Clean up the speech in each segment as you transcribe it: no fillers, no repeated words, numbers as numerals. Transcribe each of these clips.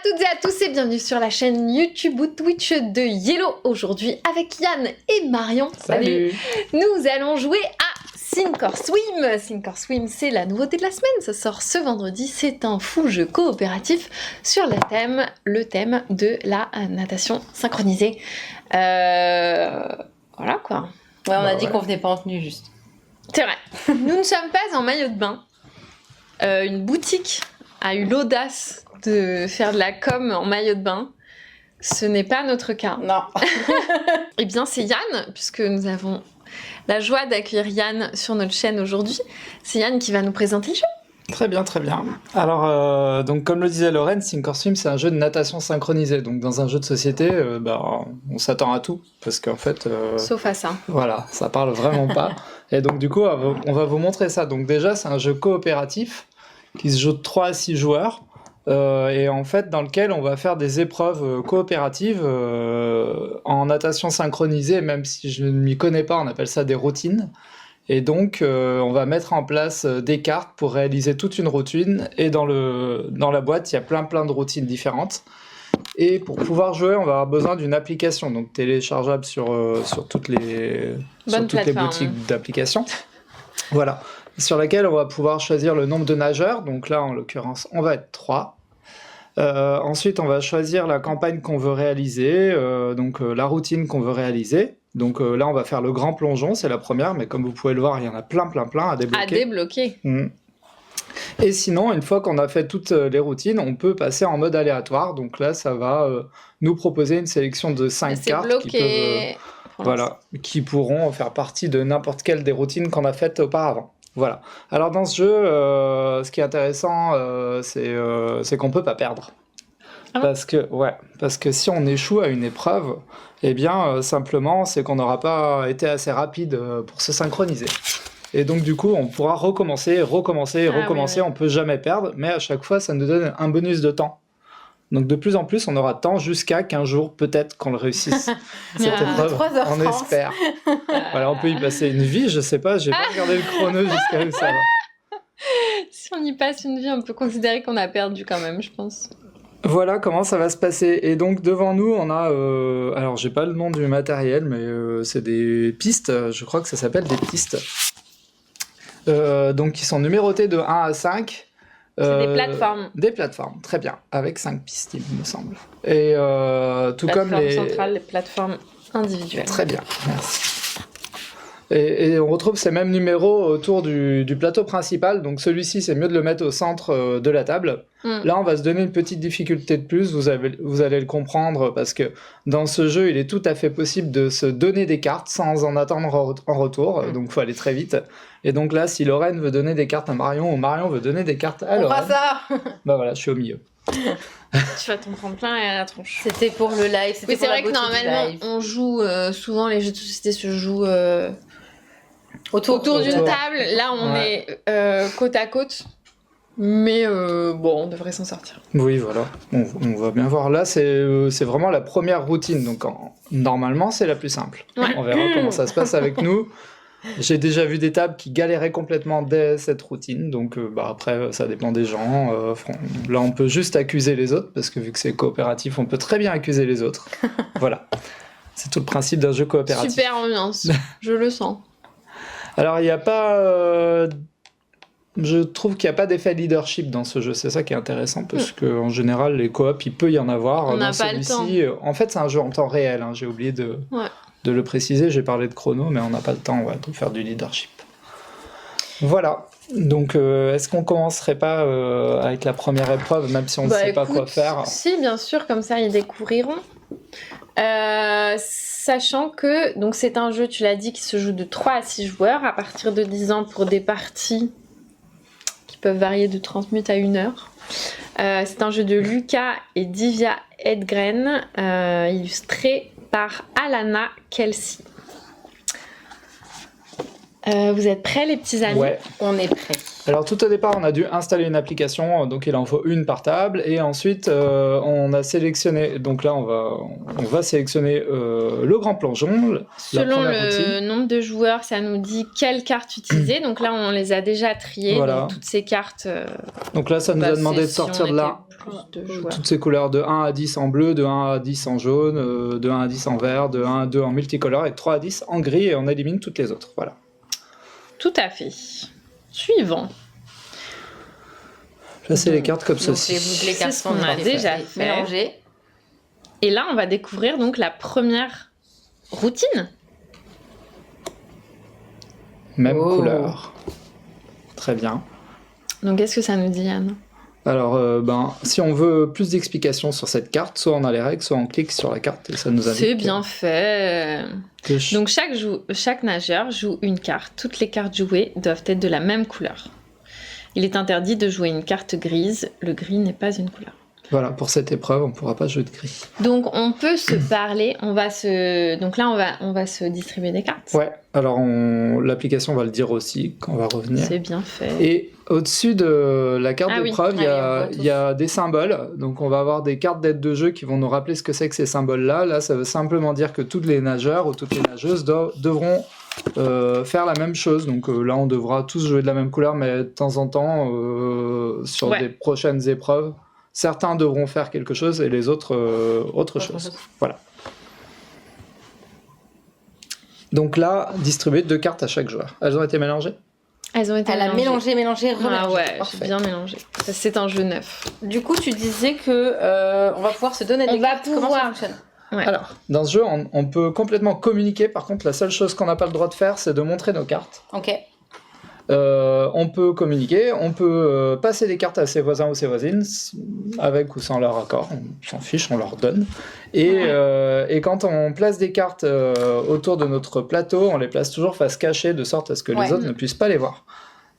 toutes et à tous et bienvenue sur la chaîne YouTube ou Twitch de Yellow. Aujourd'hui avec Yann et Marion. Salut. Nous allons jouer à Sink or Swim. Sink or Swim, c'est la nouveauté de la semaine. Ça sort ce vendredi. C'est un fou jeu coopératif sur le thème de la natation synchronisée. Voilà quoi. Ouais, on a dit qu'on venait pas en tenue juste. C'est vrai. Nous ne sommes pas en maillot de bain. Une boutique a eu l'audace de faire de la com en maillot de bain. Ce n'est pas notre cas. Non. Eh bien, c'est Yann, puisque nous avons la joie d'accueillir Yann sur notre chaîne aujourd'hui. C'est Yann qui va nous présenter le jeu. Très bien, très bien. Alors, donc comme le disait Lorraine, Sink or Swim, c'est un jeu de natation synchronisée. Donc dans un jeu de société, on s'attend à tout, parce qu'en fait... Sauf à ça. Voilà, ça parle vraiment pas. Et donc du coup, on va vous montrer ça. Donc déjà, c'est un jeu coopératif qui se joue de 3 à 6 joueurs. Et en fait, dans lequel on va faire des épreuves coopératives en natation synchronisée, même si je ne m'y connais pas, on appelle ça des routines. Et donc, on va mettre en place des cartes pour réaliser toute une routine. Et dans la boîte, il y a plein de routines différentes. Et pour pouvoir jouer, on va avoir besoin d'une application, donc téléchargeable sur toutes les boutiques d'applications. Voilà. Sur laquelle on va pouvoir choisir le nombre de nageurs. Donc là, en l'occurrence, on va être 3. Ensuite, on va choisir la campagne qu'on veut réaliser, la routine qu'on veut réaliser. Donc là, on va faire le grand plongeon, c'est la première, mais comme vous pouvez le voir, il y en a plein à débloquer. Et sinon, une fois qu'on a fait toutes les routines, on peut passer en mode aléatoire. Donc là, ça va nous proposer une sélection de 5 cartes qui pourront faire partie de n'importe quelle des routines qu'on a faites auparavant. Voilà. Alors dans ce jeu, ce qui est intéressant, c'est qu'on peut pas perdre. Ah bon ? Parce que si on échoue à une épreuve, eh bien simplement c'est qu'on n'aura pas été assez rapide pour se synchroniser. Et donc du coup, on pourra recommencer. Oui. On peut jamais perdre, mais à chaque fois, ça nous donne un bonus de temps. Donc de plus en plus, on aura de temps jusqu'à qu'un jour, peut-être, qu'on le réussisse. Cette épreuve, on espère. Voilà, on peut y passer une vie, je sais pas, j'ai pas regardé le chrono jusqu'à où ça va. Si on y passe une vie, on peut considérer qu'on a perdu quand même, je pense. Voilà comment ça va se passer. Et donc devant nous, on a... alors j'ai pas le nom du matériel, mais c'est des pistes, je crois que ça s'appelle des pistes. Donc qui sont numérotées de 1 à 5. C'est des plateformes. Des plateformes, très bien, avec 5 pistes, il me semble. Et tout comme les... plateformes centrales, les plateformes individuelles. Très bien, merci. Et on retrouve ces mêmes numéros autour du plateau principal, donc celui-ci, c'est mieux de le mettre au centre de la table. Là, on va se donner une petite difficulté de plus, vous allez le comprendre, parce que dans ce jeu, il est tout à fait possible de se donner des cartes sans en attendre en retour, donc il faut aller très vite. Et donc là, si Lorraine veut donner des cartes à Marion, ou Marion veut donner des cartes à Lorraine... On fera ça. Bah voilà, je suis au milieu. Tu vas t'en prendre plein et à la tronche. C'était pour le live, Oui, c'est vrai que normalement, on joue... souvent, les jeux de société se jouent... Autour d'une table, là on est côte à côte, mais on devrait s'en sortir. Oui, voilà, on va bien voir. Là, c'est vraiment la première routine, donc normalement c'est la plus simple. Ouais. On verra comment ça se passe avec nous. J'ai déjà vu des tables qui galéraient complètement dès cette routine, donc après ça dépend des gens. Là on peut juste accuser les autres, parce que vu que c'est coopératif, on peut très bien accuser les autres. Voilà, c'est tout le principe d'un jeu coopératif. Super ambiance, je le sens. Alors, il n'y a pas... je trouve qu'il n'y a pas d'effet leadership dans ce jeu. C'est ça qui est intéressant, parce qu'en général, les coops, il peut y en avoir. On n'a pas le temps. En fait, c'est un jeu en temps réel. Hein. J'ai oublié de le préciser. J'ai parlé de chrono, mais on n'a pas le temps de faire du leadership. Voilà. Donc, est-ce qu'on ne commencerait pas avec la première épreuve, même si on ne sait pas quoi faire ? Si, bien sûr, comme ça, ils découvriront. Sachant que donc c'est un jeu, tu l'as dit, qui se joue de 3 à 6 joueurs à partir de 10 ans pour des parties qui peuvent varier de 30 minutes à 1 heure. C'est un jeu de Lucas et Divya Edgren, illustré par Alana Kelsey. Vous êtes prêts, les petits amis ? Ouais. On est prêts. Alors tout au départ, on a dû installer une application, donc il en faut une par table, et ensuite on a sélectionné, donc là on va sélectionner le grand plongeon. Selon le nombre de joueurs, ça nous dit quelles cartes utiliser, donc là on les a déjà triées, donc toutes ces cartes... donc là ça nous a demandé de sortir de là plus de joueurs. toutes ces couleurs de 1 à 10 en bleu, de 1 à 10 en jaune, de 1 à 10 en vert, de 1 à 2 en multicolore et de 3 à 10 en gris et on élimine toutes les autres. Voilà. Tout à fait. Suivant. Placez les cartes comme Donc, ceci. les C'est cartes ce qu'on a déjà fait. mélangées. Et là, on va découvrir donc la première routine. Même Oh. couleur. Très bien. Donc, qu'est-ce que ça nous dit, Anne? Alors, si on veut plus d'explications sur cette carte, soit on a les règles, soit on clique sur la carte et ça nous indique. C'est bien fait. que Donc, chaque nageur joue une carte. Toutes les cartes jouées doivent être de la même couleur. Il est interdit de jouer une carte grise. Le gris n'est pas une couleur. Voilà, pour cette épreuve, on ne pourra pas jouer de gris. Donc, on peut se parler. Donc là, on va se distribuer des cartes. Ouais, alors l'application va le dire aussi quand on va revenir. C'est bien fait. Et au-dessus de la carte Ah oui. d'épreuve, il y Ah oui, on a- voit tous. il y a des symboles. Donc on va avoir des cartes d'aide de jeu qui vont nous rappeler ce que c'est que ces symboles-là. Là, ça veut simplement dire que tous les nageurs ou toutes les nageuses devront faire la même chose. Donc là, on devra tous jouer de la même couleur, mais de temps en temps, sur Ouais. des prochaines épreuves, certains devront faire quelque chose et les autres autre chose. Voilà. Donc là, distribuer 2 cartes à chaque joueur. Elles ont été mélangées? Elles ont été Elle a mélangé, Ah remélangé. ouais, j'ai Parfait. bien mélangé. Ça, c'est un jeu neuf. Du coup, tu disais que on va pouvoir se donner On des va cartes. Comment ça pouvoir. fonctionne? Ouais. Alors, dans ce jeu, on peut complètement communiquer. Par contre, la seule chose qu'on n'a pas le droit de faire, c'est de montrer nos cartes. Ok. On peut communiquer, on peut passer des cartes à ses voisins ou ses voisines, avec ou sans leur accord, on s'en fiche, on leur donne. Et quand on place des cartes autour de notre plateau, on les place toujours face cachée, de sorte à ce que les Ouais. autres ne puissent pas les voir.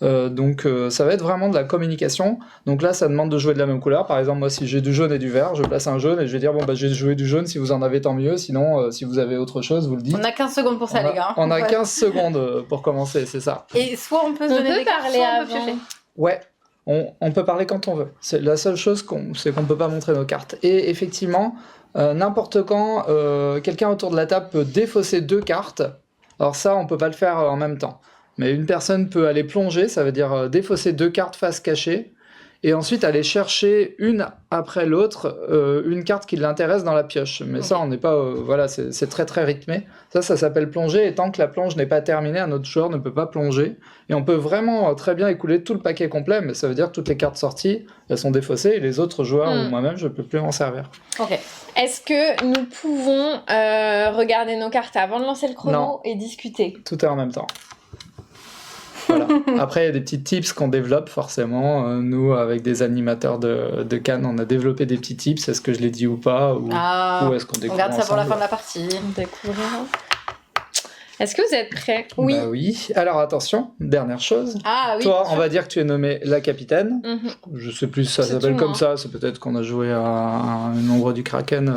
Donc ça va être vraiment de la communication. Donc là, ça demande de jouer de la même couleur. Par exemple, moi, si j'ai du jaune et du vert, je place un jaune et je vais dire, bon, bah, je vais jouer du jaune, si vous en avez, tant mieux. Sinon, si vous avez autre chose, vous le dites. On a 15 secondes pour ça, les gars. On a Ouais. 15 secondes pour commencer, c'est ça. Et soit on peut se On donner peut des cartes, parler soit on peut avant. piocher. Ouais, on peut parler quand on veut. C'est la seule chose c'est qu'on ne peut pas montrer nos cartes. Et effectivement, n'importe quand, quelqu'un autour de la table peut défausser 2 cartes. Alors ça, on peut pas le faire en même temps. Mais une personne peut aller plonger, ça veut dire défausser 2 cartes face cachée, et ensuite aller chercher une après l'autre une carte qui l'intéresse dans la pioche. Mais ça, on n'est pas... voilà, c'est très très rythmé. Ça s'appelle plonger, et tant que la plonge n'est pas terminée, un autre joueur ne peut pas plonger. Et on peut vraiment très bien écouler tout le paquet complet, mais ça veut dire que toutes les cartes sorties, elles sont défaussées, et les autres joueurs ou moi-même, je ne peux plus m'en servir. Ok. Est-ce que nous pouvons regarder nos cartes avant de lancer le chrono Non. et discuter? Tout est en même temps. Voilà. Après, il y a des petits tips qu'on développe forcément. Nous, avec des animateurs de Cannes, on a développé des petits tips. Est-ce que je l'ai dit ou pas, ou est-ce qu'on On découvre garde ça pour la ensemble fin de la partie. On découvrira. Est-ce que vous êtes prêts? Bah oui. Alors attention, dernière chose. Ah oui. Toi, on va dire que tu es nommée la capitaine. Mhm. Je sais plus si ça C'est s'appelle tout, comme hein. ça. C'est peut-être qu'on a joué à un ombre du Kraken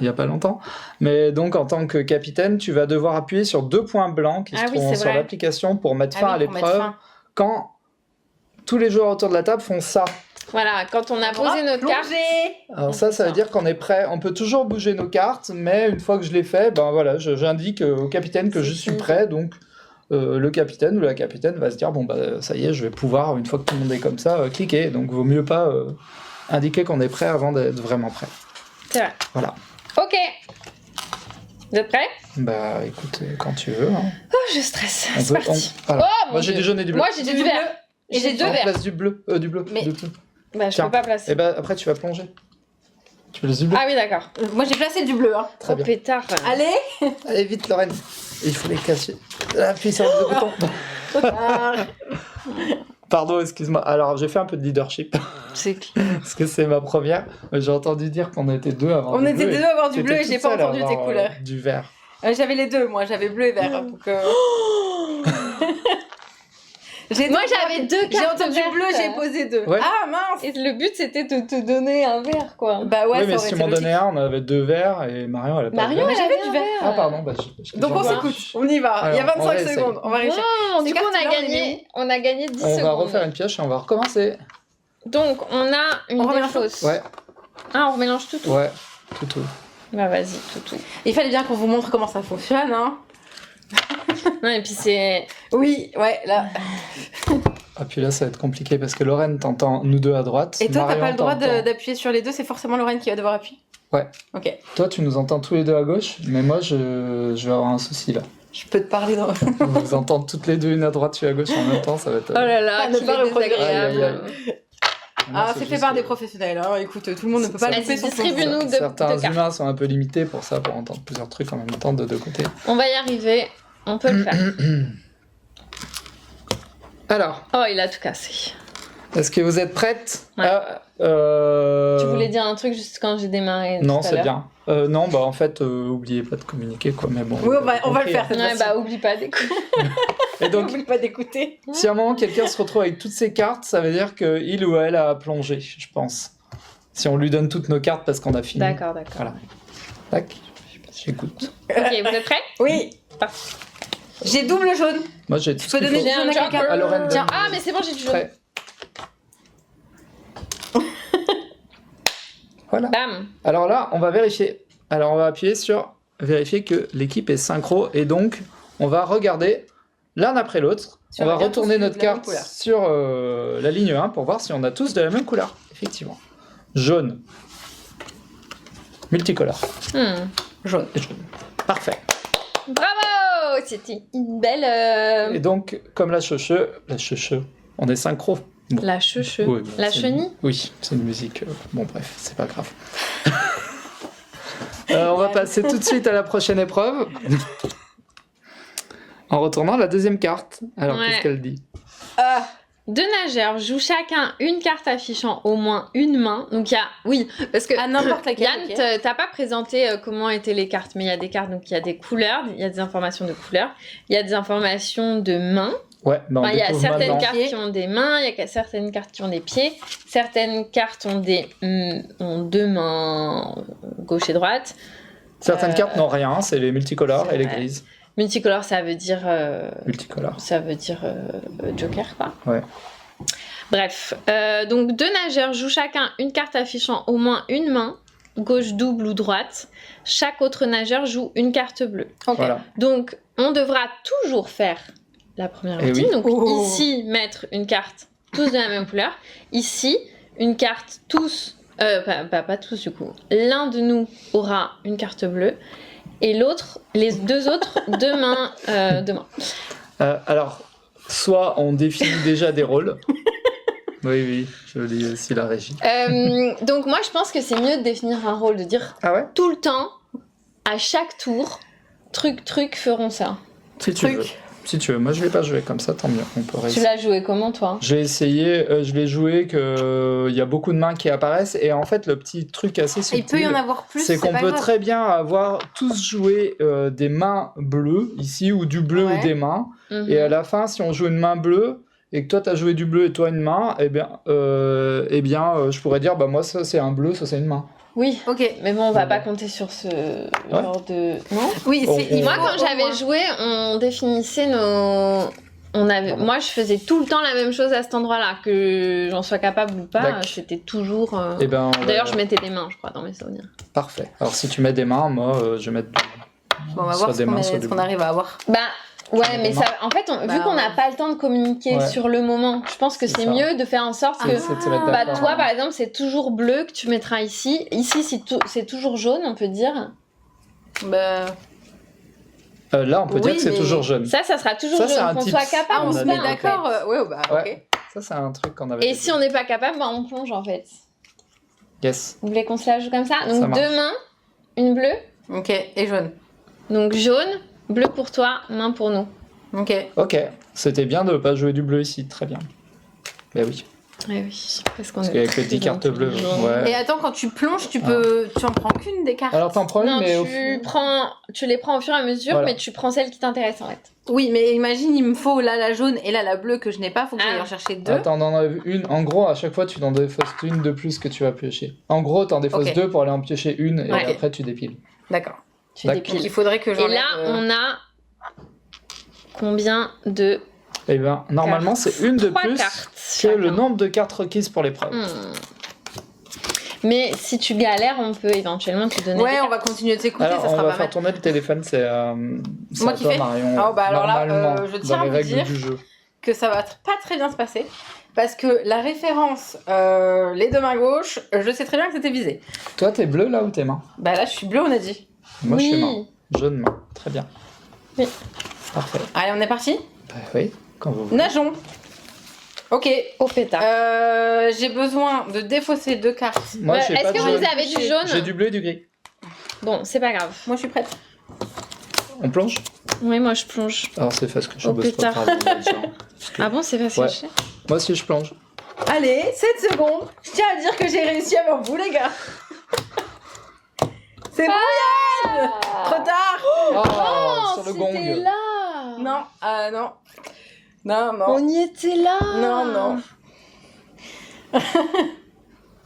il y a pas longtemps. Mais donc, en tant que capitaine, tu vas devoir appuyer sur 2 points blancs qui Ah se oui, trouvent c'est sur vrai. l'application pour mettre Ah fin oui, à pour mettre l'épreuve. fin. Quand tous les joueurs autour de la table font ça. Voilà, quand on a posé notre carte. Alors On ça fait veut ça. dire qu'on est prêt. On peut toujours bouger nos cartes, mais une fois que je l'ai fait, ben voilà, j'indique au capitaine que je suis prêt. Donc le capitaine ou la capitaine va se dire bon bah ça y est, je vais pouvoir une fois que tout le monde est comme ça cliquer. Donc vaut mieux pas indiquer qu'on est prêt avant d'être vraiment prêt. C'est vrai. Voilà. Ok. Vous êtes prêts? Bah écoute, quand tu veux. Hein. Oh, je stresse. On C'est peut- parti. voilà. Oh, mon Moi j'ai Dieu. du jaune et du bleu. Moi, j'ai du vert. Et j'ai 2 On verts. place du bleu, du bleu. Mais- du bleu. Bah, je Tiens. peux pas placer. Et ben après tu vas plonger. Tu places du bleu. Ah oui, d'accord. Moi j'ai placé du bleu. Hein. Très Oh, bien. pétard. Allez. Allez vite Lorraine. Il faut les casser. Appuie sur le bouton. Pardon, excuse-moi. Alors, j'ai fait un peu de leadership, C'est clair. parce que c'est ma première. Mais j'ai entendu dire qu'on était 2 avant On du était bleu, deux et à avoir du t'étais bleu et toute j'ai pas seule à entendu tes avoir, couleurs. Du vert. J'avais les deux, moi j'avais bleu et vert. Donc, Moi, j'avais 2 J'ai cartes entendu vertes. bleu, j'ai posé 2. Ouais. Ah mince. Et le but, c'était de te donner un verre, quoi. Bah ouais, oui, ça mais aurait si tu été m'en logique. donnais un, on avait 2 verts et Marion, elle a pas Marion, de elle vert. j'avais avait du un vert. Ah, pardon. Bah, Donc on Au revoir. s'écoute, on y va. Il y a Alors, on 25 réessaye. secondes, on va réussir. Bon, Ces du coup, cartes-là, on a gagné 10 On secondes. va refaire une pioche et on va recommencer. Donc, on a une On remélange défausse. Ouais, Ah, on remélange tout. ouais, tout. Bah, vas-y, tout. Il fallait bien qu'on vous montre comment ça fonctionne, hein. Non, et puis c'est... Oui, ouais, là. Ah, puis là, ça va être compliqué parce que Lorraine t'entend nous deux à droite. Et toi, t'as Marion pas le droit t'entend- d'appuyer sur les deux, c'est forcément Lorraine qui va devoir appuyer. Ouais. Ok. Toi, tu nous entends tous les deux à gauche, mais moi, je vais avoir un souci là. Je peux te parler dans. On va vous entendre toutes les deux, une à droite, une à gauche en même temps, ça va être. Oh là là, Ah, ne qu'il pas est reproduire. désagréable. Aïe, Ah, Non, c'est fait juste par que des professionnels. Hein. Écoute, tout le monde ne peut pas Ça- louper son distribue-nous de Certains cartes. humains sont un peu limités pour ça, pour entendre plusieurs trucs en même temps de deux côtés. On va y arriver, on peut le faire. Alors, Oh, il a tout cassé. est-ce que vous êtes prêtes Ouais. à, Tu voulais dire un truc juste quand j'ai démarré Non, tout à c'est l'heure. bien. Non, bah en fait, oubliez pas de communiquer, quoi, mais bon. Oui, on va le compris, faire hein. cette Ouais, fois-ci. bah oublie pas d'écouter. Et donc, N'oublie pas d'écouter. si à un moment quelqu'un se retrouve avec toutes ses cartes, ça veut dire qu'il ou elle a plongé, je pense. Si on lui donne toutes nos cartes parce qu'on a fini. D'accord. Voilà. Tac, j'écoute. Ok, vous êtes prêts? Oui. Parfait. J'ai double jaune. Moi, j'ai tout Tu ce peux qu'il donner faut. J'ai un jaune à quelqu'un. joker. À Lorraine, Tiens, donne- ah, mais c'est bon, j'ai du jaune. Prêt. Voilà. Bam. Alors là, on va vérifier. Alors on va appuyer sur vérifier que l'équipe est synchro et donc on va regarder l'un après l'autre. Si On on va a bien retourner tous de notre la même carte couleur. sur la ligne 1 pour voir si on a tous de la même couleur. Effectivement. Jaune. Multicolore. Jaune. Et jaune. Parfait. Bravo! C'était une belle. Et donc, comme la chouche, on est synchro. Bon. La cheuche. Oui, La c'est- chenille? Oui, c'est une musique. Bon, bref, c'est pas grave. On va passer tout de suite à la prochaine épreuve. En retournant la deuxième carte. Alors, Ouais. qu'est-ce qu'elle dit? Ah, Deux nageurs jouent chacun une carte affichant au moins une main. Donc il y a, oui, parce que à n'importe laquelle. Yann, ok. t'as pas présenté comment étaient les cartes, mais il y a des cartes, donc il y a des couleurs, il y a des informations de couleurs, il y a des informations de mains. Ouais, bah on Enfin, il y a découvre certaines maintenant. cartes qui ont des mains, il y a certaines cartes qui ont des pieds, certaines cartes ont ont deux mains gauche et droite. Certaines cartes n'ont rien, c'est les multicolores c'est et les vrai. grises. Multicolore, ça veut dire Multicolores. Joker, quoi. Ouais. Bref, donc deux nageurs jouent chacun une carte affichant au moins une main, gauche double ou droite. Chaque autre nageur joue une carte bleue. Ok. Voilà. Donc, on devra toujours faire la première Eh routine. oui. Donc, Oh. ici, mettre une carte tous de la même couleur. Ici, une carte tous... pas tous, du coup. L'un de nous aura une carte bleue. Et l'autre, les deux autres, deux mains. Alors, soit on définit déjà des rôles. Oui, je lis aussi la régie. Donc, moi, je pense que c'est mieux de définir un rôle, de dire Ah ouais? tout le temps, à chaque tour, truc, feront ça. Si tu veux. Truc. Si tu veux. Moi, je vais pas jouer comme ça, tant mieux. On peut Tu réussir. l'as joué comment, toi? J'ai essayé, je l'ai joué qu'il y a beaucoup de mains qui apparaissent et en fait le petit truc assez subtil, Il peut y en avoir plus. c'est qu'on pas peut grave. très bien avoir tous joué des mains bleues ici ou du bleu Ouais. ou des mains Mhm. et à la fin si on joue une main bleue et que toi t'as joué du bleu et toi une main, je pourrais dire bah moi ça c'est un bleu, ça c'est une main. Oui, Ok. mais bon, on va Ouais. pas compter sur ce genre de... Non? Oui, On- c'est. on- il Moi, faut quand au j'avais moins. joué, on définissait nos... Moi, je faisais tout le temps la même chose à cet endroit-là, que j'en sois capable ou pas, D'accord. c'était toujours... Et ben D'ailleurs, je mettais des mains, je crois, dans mes souvenirs. parfait. Alors si tu mets des mains, moi je vais mettre Bon, on va soit voir des mains, soit ce du qu'on bleu. arrive à avoir. Bah, ouais, mais Des ça... En fait, vu Bah, qu'on n'a ouais. pas le temps de communiquer Ouais. sur le moment, je pense que C'est c'est ça. mieux de faire en sorte que... C'est de se mettre Bah, d'accord. toi, par exemple, c'est toujours bleu que tu mettras ici. Ici, c'est toujours jaune, on peut dire. Bah. Là on peut dire Oui, que c'est mais- toujours jaune. Ça sera toujours Ça, c'est jaune, un qu'on tips. soit capable Ah, on ou se a pas, met dit, en d'accord. fait. Ouais, bah, ok. Ouais. Ça c'est un truc qu'on avait Et dit. si on n'est pas capable, bah, on plonge, en fait. Yes. Vous voulez qu'on se la joue comme ça? Ça Donc marche. deux mains, une bleue. Ok, et jaune. Donc jaune, bleu pour toi, main pour nous. Ok. Ok, c'était bien de ne pas jouer du bleu ici, très bien. Ben oui, Eh oui, parce qu'on parce est qu'avec les très 10 cartes bleues, intelligents. ouais. Et attends, quand tu plonges, tu Ah. peux. Tu en prends qu'une des cartes. Alors t'en prends une, Non, mais tu les prends au fur et à mesure, Voilà. mais tu prends celle qui t'intéresse en fait. Oui, mais imagine, il me faut là la jaune et là la bleue que je n'ai pas. Faut que j'aille Ah. en chercher deux. Attends, t'en enlèves une. En gros, à chaque fois, tu t'en défausses une de plus que tu vas piocher. En gros, t'en défausses Ok. deux pour aller en piocher une, et Ouais. après tu dépiles. D'accord. Tu D'accord. Donc il dépiles. faudrait que Et j'enlève. là, on a combien de Et ben, normalement, c'est une de 3 plus cartes que le chacun. nombre de cartes requises pour l'épreuve. Mais si tu galères, on peut éventuellement te donner. Ouais, des on va continuer de s'écouter, Alors, ça on sera va pas faire mal. tourner le téléphone, c'est Moi à qui toi, fais Marion. Ah, bah alors là, normalement, je tiens dans à les vous règles dire du jeu. que ça va pas très bien se passer. Parce que la référence, les deux mains gauches, je sais très bien que c'était visé. Toi, t'es bleu là ou t'es main? Bah là, je suis bleu, on a dit. Moi, je suis Oui. main. Jaune main. Très bien. Oui. Parfait. Allez, on est parti. Bah, oui, quand vous voulez. Nageons. Ok. Au pétard. J'ai besoin de défausser 2 cartes. Moi, j'ai Est-ce pas de que jaune. vous avez du jaune? J'ai du bleu et du gris. Bon, c'est pas grave. Moi, je suis prête. On plonge? Oui, moi je plonge. Alors, c'est parce que je Au bosse pas pétard. grave, Parce que- Ah bon, c'est pas Ouais. séché? Moi aussi, je plonge. Allez, 7 secondes. Je tiens à dire que j'ai réussi avant vous, les gars. C'est bon, Yann. Trop tard. Oh, sur le gong. c'était là. Non, non. Non, non. On y était là. Non, non.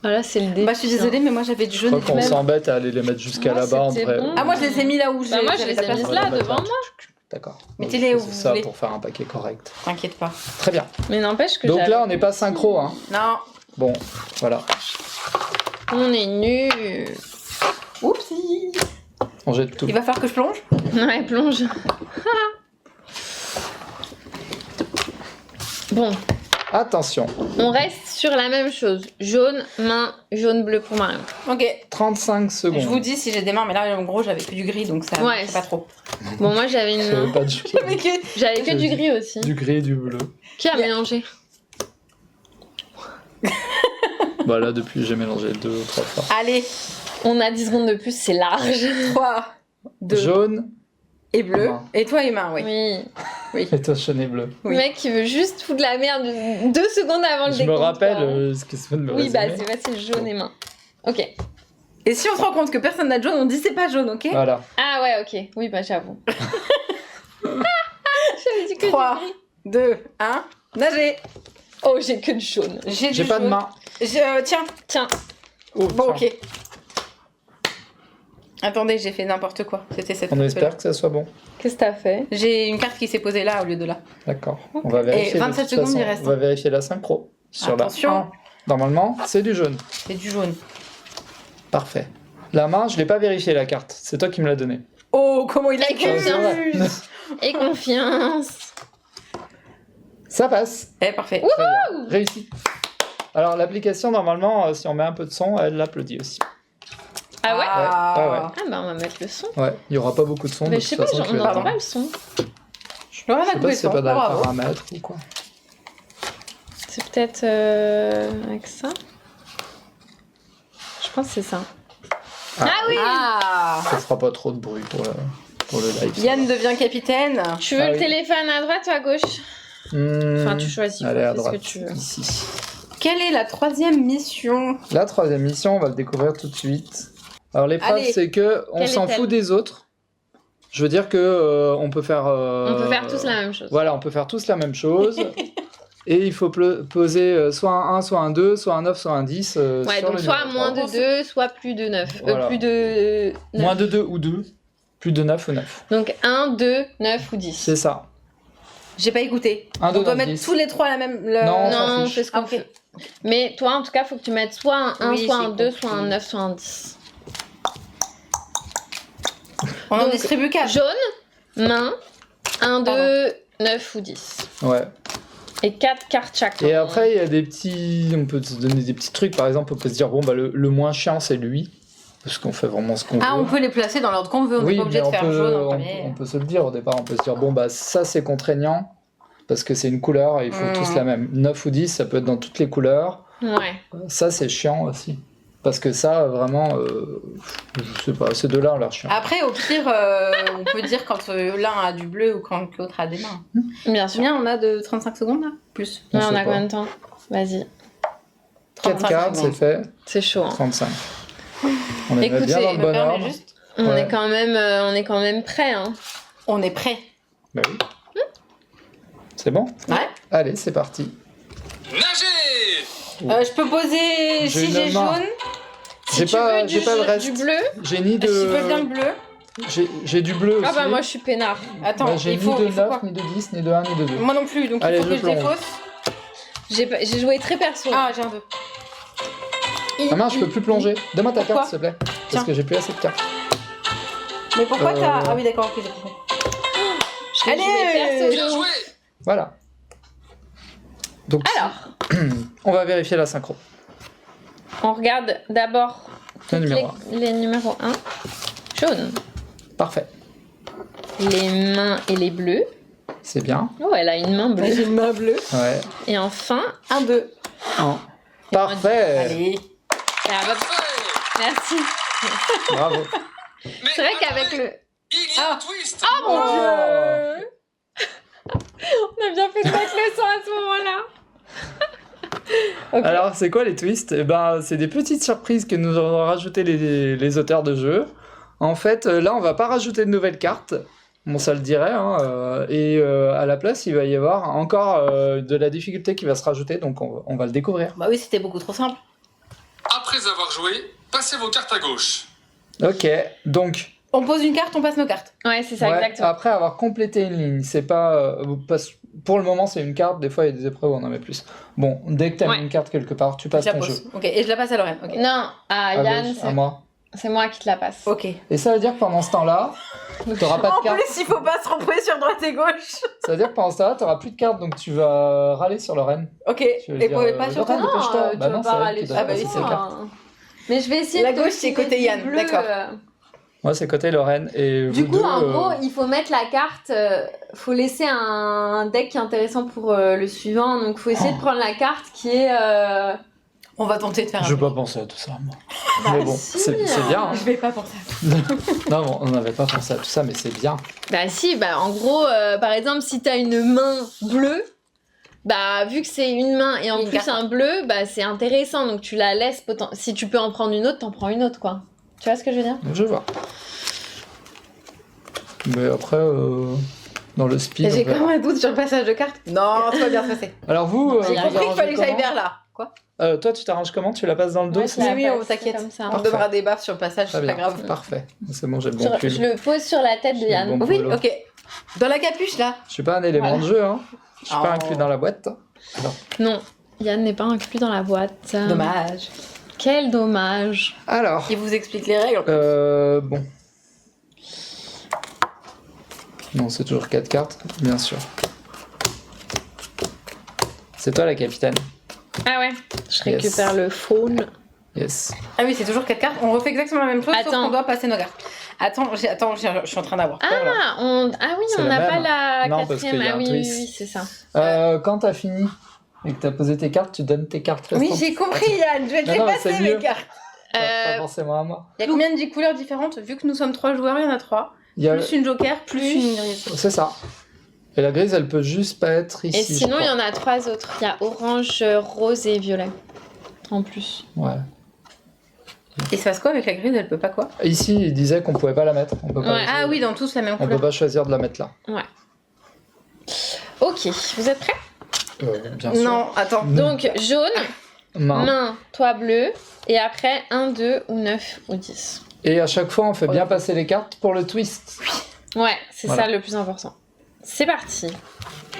Ah là, c'est le début. Bah, je suis désolée, mais moi, j'avais du Je jaune crois et du qu'on même. s'embête à aller les mettre jusqu'à Moi, là-bas en c'était vrai. bon. Ah, moi, je les ai mis là où j'ai. Bah, moi, je j'avais les la ai place. mis On va là, les mettre devant moi. D'accord. Mettez-les Donc, où je vous faisais ça voulez. pour faire un paquet correct. T'inquiète pas. Très bien. Mais n'empêche que Donc j'avais- là, on n'est pas synchro, hein. Non. Bon, voilà. On est nuls. Oupsie. On jette tout. Il va falloir que je plonge. Ouais, plonge. Bon, Attention, on reste sur la même chose. Jaune, main, jaune, bleu pour Marion. Ok. 35 secondes. Je vous dis si j'ai des mains, mais là, en gros, j'avais que du gris, donc ça. Ouais. C'est pas trop. Bon, moi j'avais une J'avais main. pas du, J'avais que. J'avais que du gris aussi. du gris et du bleu. Qui a mélangé? Bah là, depuis, j'ai mélangé 2 ou 3 fois. Allez. On a 10 secondes de plus, c'est large. 3, 2 Jaune et bleu. Main. Et toi, Emma, oui. Oui. et toi, jaune et bleu. Le mec qui veut juste foutre la merde 2 secondes avant le Je décompte. me rappelle quoi. ce que c'est de me Oui, bah résumer. c'est facile, jaune et main. Ok. Et si on se rend compte que personne n'a de jaune, on dit c'est pas jaune, ok? Voilà. Ah ouais, ok. Oui, bah j'avoue. J'avais dit que 3, du gris. 2, 1. Nager. Oh, j'ai que du jaune. J'ai J'ai du pas de jaune. main. Tiens. Tiens, Oh, Bon, tiens. ok. Attendez, j'ai fait n'importe quoi. C'était cette On carte-là. espère que ça soit bon. qu'est-ce que t'as fait? J'ai une carte qui s'est posée là au lieu de là. D'accord. On va vérifier. Et 27 de toute secondes, façon. il reste, On va vérifier la synchro. Sur Attention. la 1. Normalement, c'est du jaune. C'est du jaune. Parfait. La main, je l'ai pas vérifié la carte. C'est toi qui me l'as donnée. Oh, comment il a Et cru. confiance. Et confiance. Ça passe. Eh, parfait. Très bien. Réussi. Alors l'application, normalement, si on met un peu de son, elle l'applaudit aussi. Ah ouais? Ah. Ah Ah bah on va mettre le son. Ouais, il y aura pas beaucoup de son. Mais de je sais toute pas, façon, on tu vas n'entend voir. pas le son. Je peux rien Je sais pas couper si c'est pas dans le bravo. paramètre ou quoi. C'est peut-être avec ça. Je pense que c'est ça. Ah oui! Ah. Ça fera pas trop de bruit pour le live. Yann devient capitaine. Tu veux Ah le oui. téléphone à droite ou à gauche? Enfin, tu choisis. Allez, à Qu'est-ce que droite. tu veux. Ici. Quelle est la 3e mission? La 3e mission, on va le découvrir tout de suite. Alors l'épreuve, Allez. c'est que on Quelle s'en est-elle fout des autres. Je veux dire que on peut faire. On peut faire tous la même chose. Voilà, on peut faire tous la même chose. Et il faut poser soit un 1, soit un 2, soit un 9, soit un 10. Ouais, sur donc le soit numéro moins 3. de 2, soit plus de 9. Voilà. Plus de 9. Moins de 2 ou 2. Plus de 9 ou 9. Donc 1, 2, 9 ou 10. C'est ça. J'ai pas écouté. 1, 2, On doit 9, mettre 10. tous les trois la même. Non, on s'en Non, on fiche. fait ce qu'on Ah, ok. veut. Mais toi, en tout cas, faut que tu mettes soit un 1, Oui, soit j'ai un 2, compris. soit un 9, soit un 10. On en Donc, distribue 4. Jaune, main, 1, 2, Pardon. 9 ou 10. Ouais. Et 4 cartes chacun. Et après, il y a des petits. On peut se donner des petits trucs. Par exemple, on peut se dire bon, bah, le moins chiant, c'est lui. Parce qu'on fait vraiment ce qu'on Ah, veut. on peut les placer dans l'ordre qu'on veut. On n'est Oui, pas obligé mais de on faire peut, jaune en on, premier. on peut se le dire au départ. On peut se dire bon, bah, ça, c'est contraignant. Parce que c'est une couleur et il faut tous la même. 9 ou 10, ça peut être dans toutes les couleurs. Ouais. Ça, c'est chiant aussi. Parce que ça, vraiment, je sais pas, ces deux-là ont l'air chiants. Après, au pire, on peut dire quand l'un a du bleu ou quand l'autre a des mains. Bien sûr. Combien on a de 35 secondes là? Plus. Ouais, On on sait a pas. combien de temps? Vas-y. 4 cartes, c'est secondes. fait. C'est chaud. Hein. 35. On est Écoutez, bien dans Je le me bon permets ordre. juste. On Ouais. est quand même prêt. Hein. On est prêt. Bah oui. C'est bon? Ouais. Allez, c'est parti. Nager! Je peux poser J'ai si une j'ai main. jaune. J'ai tu pas, veux j'ai pas le reste. du bleu? J'ai ni Si je veux bien le de. bleu. J'ai du bleu aussi. Ah bah moi je suis peinard. Attends, Bah, j'ai il ni faut, de il faut 9, quoi? ni de 10, ni de 1, ni de 2. Moi non plus, donc Allez, il faut je que je plonge. défausse. J'ai joué très perso. Ah, j'ai un 2. Ah mince, je peux plus plonger. Donne-moi ta Pourquoi carte, s'il te plaît. Tiens. Parce que j'ai plus assez de cartes. Mais pourquoi t'as. Euh. Ah oui, d'accord, ok, j'ai compris. J'ai joué perso. Allez Bien joué! Voilà. Donc, Alors, on va vérifier la synchro. on regarde d'abord Le toutes numéro les numéros 1. Jaune. Parfait. Les mains et les bleus. C'est bien. Oh, elle a une main bleue. J'ai une main bleue. Ouais. Et enfin, 1, 2. Parfait. Allez. ah, bah, merci. Bravo. C'est vrai qu'avec le... Il y a un twist. Oh mon Oh. Dieu. On a bien fait de mettre le son à ce moment-là. Ok. Alors, c'est quoi les twists? Eh ben, c'est des petites surprises que nous ont rajouté les auteurs de jeu. En fait, là, on va pas rajouter de nouvelles cartes. Bon, ça le dirait. Hein, à la place, il va y avoir encore de la difficulté qui va se rajouter. Donc, on va le découvrir. Bah oui, c'était beaucoup trop simple. Après avoir joué, passez vos cartes à gauche. Ok. Donc, On pose une carte, on passe nos cartes. Ouais, c'est ça, ouais, exactement. après avoir complété une ligne, c'est pas, pour le moment, c'est une carte. Des fois, il y a des épreuves où on en met plus. Bon, dès que tu as Ouais. une carte quelque part, tu passes Je la ton pose. jeu. Ok, et je la passe à Lorraine. Ok. Non, à À Yann, gauche, à moi. c'est moi qui te la passe. Ok. Et ça veut dire que pendant ce temps-là, t'auras pas En de carte. plus, il faut pas se tromper sur droite et gauche. Ça veut dire que pendant ce temps-là, t'auras plus de cartes, donc tu vas râler sur Lorraine. Ok. Tu veux Et dire, vous pouvez pas sur Lorraine, toi. dépêche-toi. tu Bah vas non, pas c'est elle râler qui sur doit Ah bah passer oui, ses c'est cartes. Mais je vais essayer La de gauche, c'est côté Yann, bleu, d'accord. Moi, c'est côté Lorraine. Et Du vous coup, deux, en gros, il faut mettre la carte. Faut laisser un deck qui est intéressant pour le suivant. Donc, faut essayer de prendre la carte qui est. On va tenter de faire un je vais truc. pas penser à tout ça, moi. Bah, mais bon, si, c'est bien. Hein. Je vais pas penser à tout. Non, bon, on n'avait pas pensé à tout ça, mais c'est bien. Bah si, bah en gros, par exemple, si t'as une main bleue, bah vu que c'est une main et en Une plus carte. un bleu, bah c'est intéressant. Donc tu la laisses. Si tu peux en prendre une autre, t'en prends une autre, quoi. Tu vois ce que je veux dire? Je vois. Mais après, dans le speed. J'ai on verra. quand même un doute sur le passage de cartes. Non, tout va bien se passer. Alors vous, J'ai J'ai vous compris qu'il fallait que j'aille arrangez vers là. Quoi comment toi, tu t'arranges comment? Tu la passes dans le dos, Ouais, c'est je ça la Oui, on passe t'inquiète. comme ça. On Parfait. donnera des baffes sur le passage, Très c'est pas bien. grave. Parfait. C'est bon, j'ai le bon pull. Je le pose sur la tête de J'ai le Yann. bon Oui, polo. ok. Dans la capuche là. Je suis pas un élément Voilà. de jeu, hein. Je suis pas Oh. inclus dans la boîte. Alors, Non, Yann n'est pas inclus dans la boîte. Dommage. Quel dommage. Alors, Il vous explique les règles. bon. Non, c'est toujours 4 cartes, bien sûr. C'est toi la capitaine. Ah ouais, je Yes. récupère le faune. Yes. Ah oui, c'est toujours 4 cartes. On refait exactement la même chose, sauf Attends. qu'on doit passer nos cartes. Attends, je suis en train d'avoir peur, là. Ah oui, C'est on la n'a pas même. la Non, parce quatrième. qu'il y a Ah un oui, twist. oui, c'est ça. Quand t'as fini et que t'as posé tes cartes, tu donnes tes cartes restantes. Oui, j'ai compris, Yann. Je vais te Non, les non, mais passer, c'est mes mieux. cartes. Pas forcément à moi. Il y a combien de couleurs différentes? Vu que nous sommes 3 joueurs, il y en a 3. Il y a... Plus une joker, plus une grise. C'est ça. Et la grise, elle peut juste pas être ici. Et sinon, il y en a 3 autres. Il y a orange, rose et violet. En plus. Ouais. Et ça se passe quoi avec la grise? Elle peut pas quoi? Ici, il disait qu'on pouvait pas la mettre. On peut pas, Ouais. Ah oui, dans tous la même on peut couleur. pas choisir de la mettre là. Ok, vous êtes prêts? Bien sûr. Non, attends. Donc, jaune, Main. main, toi bleu. Et après, 1, 2 ou 9 ou 10. Et à chaque fois, on fait bien passer les cartes pour le twist. Ouais, c'est Voilà. ça le plus important. C'est parti.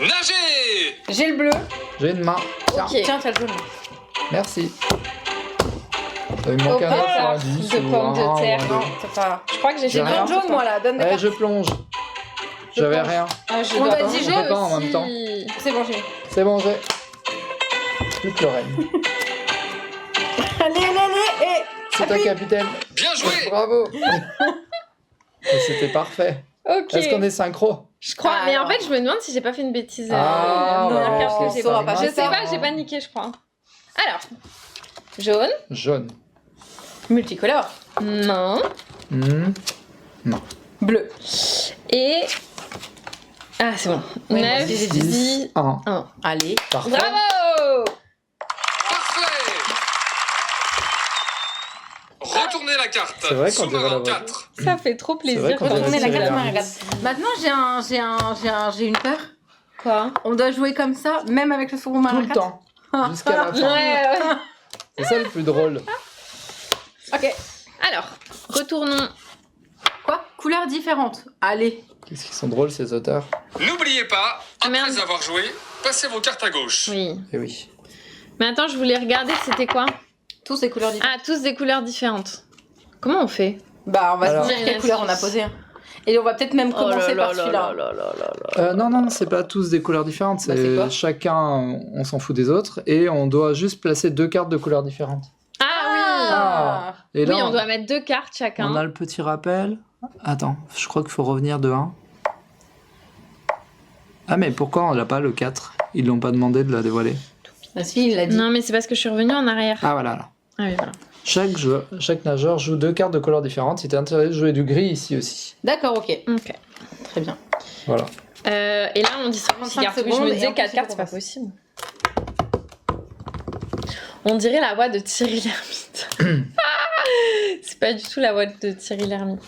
Nagez. J'ai le bleu. J'ai une main. Tiens, Ok. tiens, t'as le jaune. Merci. Il me manque un Oh, autre oh, indice. de ou pommes de un, ou un, terre. deux. Non, c'est pas. Je crois que j'ai J'ai fait rien. Jaune, moi là, donne des Ouais, cartes. je plonge. J'avais plonge. rien. Ah, je On dois a pas. dit On jaune peut pas en même temps. C'est bon, j'ai mis. C'est bon, j'ai. Plus que Lorraine. Allez, allez, allez. Et. C'est toi, capitaine. Bien joué. Bravo. Et c'était parfait. Ok. Est-ce qu'on est synchro? Je crois, Ah, mais en alors. fait, je me demande si j'ai pas fait une bêtise. Ah, dans la bah, carte que on j'ai saura pas. pas. Je sais pas, ça. j'ai pas niqué, je crois. Alors, jaune, Jaune. Multicolore. main Hmm. Bleu. et. Ah, c'est bon. Oui, moi 9, aussi, j'ai 10, 1. 1. Allez. Parfait. Bravo! Parfait. Retournez la carte. C'est vrai qu'on dirait la Sous-marin voix. 4. Ça fait trop C'est vrai plaisir. qu'on quand dirait Retournez la c'est carte, la on regarde. grise. Maintenant, j'ai une peur. Quoi? On doit jouer comme ça, même avec le fourreau Tout marin le 4. temps. Jusqu'à la Ouais, fin. ouais. C'est ça le plus drôle. Ok. Alors, retournons. Quoi? Couleurs différentes. Allez. Qu'est-ce qu'ils sont drôles, ces auteurs. N'oubliez pas, Ah, après merde. avoir joué, passez vos cartes à gauche. Oui. Eh oui. Mais attends, je voulais regarder, c'était quoi? Tous ces couleurs différentes. Ah, tous des couleurs différentes. Comment on fait? Bah, on va Alors- se dire quelle couleur on a posé. Hein. Et on va peut-être même commencer par celui-là. Non, c'est pas tous des couleurs différentes. Bah, c'est quoi chacun, on s'en fout des autres. Et on doit juste placer 2 cartes de couleurs différentes. Ah Et là, oui, on doit mettre 2 cartes chacun. on a le petit rappel. Attends, je crois qu'il faut revenir de 1. Ah, mais pourquoi on l'a pas, le 4 ? Ils l'ont pas demandé de la dévoiler. Ah si, il l'a dit. Non, mais c'est parce que je suis revenue en arrière. Ah, voilà, là. Ah oui, voilà. Chaque nageur joue 2 cartes de couleurs différentes. Il est intéressé de jouer du gris ici aussi. D'accord, ok. Ok. Très bien. Voilà. Et là, on distribue 6 35 cartes. Oui, je secondes me et disais ensuite, 4 cartes, on c'est pas recommence. possible. On dirait la voix de Thierry Lhermitte. C'est pas du tout la voix de Thierry Lhermitte.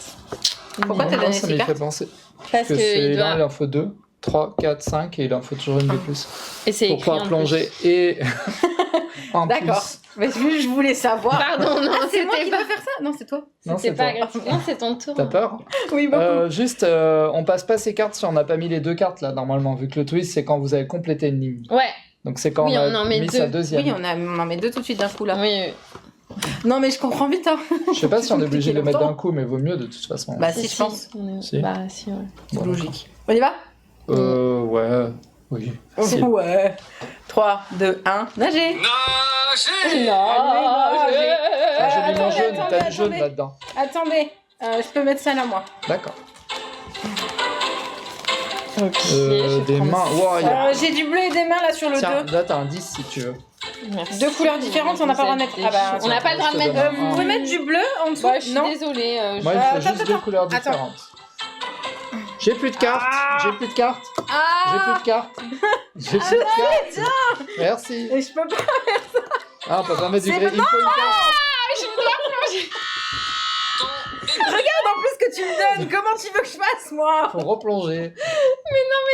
Pourquoi t'as Non, donné ça ces m'y cartes fait penser. Parce Que c'est qu'il là, il doit... en faut 2, 3, 4, 5 et il en faut toujours une de plus. Et c'est Pour écrit pouvoir en plonger et en D'accord. plus. Mais je voulais savoir. Pardon, non, C'est moi c'était qui pas... dois faire ça. Non, c'est toi. Non, C'était c'est pas toi. agressif. Non, c'est ton tour. T'as peur Oui, beaucoup. Juste, on passe pas ces cartes si on n'a pas mis les 2 cartes là, normalement, vu que le twist c'est quand vous avez complété une ligne. Ouais. Donc c'est quand Oui, on on a en met mis 2. sa deuxième. Oui, on en met 2 tout de suite d'un coup là. Oui. Non, mais je comprends vite. Hein. Je sais pas si on est obligé de le mettre longtemps. d'un coup, mais vaut mieux de toute façon. Bah, si, je pense. On est- Si. Bah, si, ouais. Bon, Logique. On y va Ouais. Oui. Si. Ouais. 3, 2, 1, nager. Nager Ah, j'ai mis mon attendez, jaune, t'as attendez, du jaune attendez. là-dedans. Attendez, je peux mettre ça là, moi. D'accord. Ok. je vais Des prendre mains. Wow, il y a- J'ai du bleu et des mains là sur le Tiens, 2. là t'as un 10 si tu veux. Merci. 2 couleurs différentes, on n'a pas le droit de mettre. Ah bah, On n'a pas le droit de mettre. Tiens, vous pouvez mettre du bleu en dessous Bah, je suis Non. désolée. Moi il me faut attends, juste 2 couleurs attends. différentes. J'ai plus de cartes. J'ai plus de cartes. J'ai Ah plus de cartes. J'ai plus de cartes. Merci. Et je peux pas. Ah, on peut pas mettre du C'est gris. Il faut une carte. Regarde en plus ce que tu me donnes. Comment tu veux que je fasse, moi Faut replonger.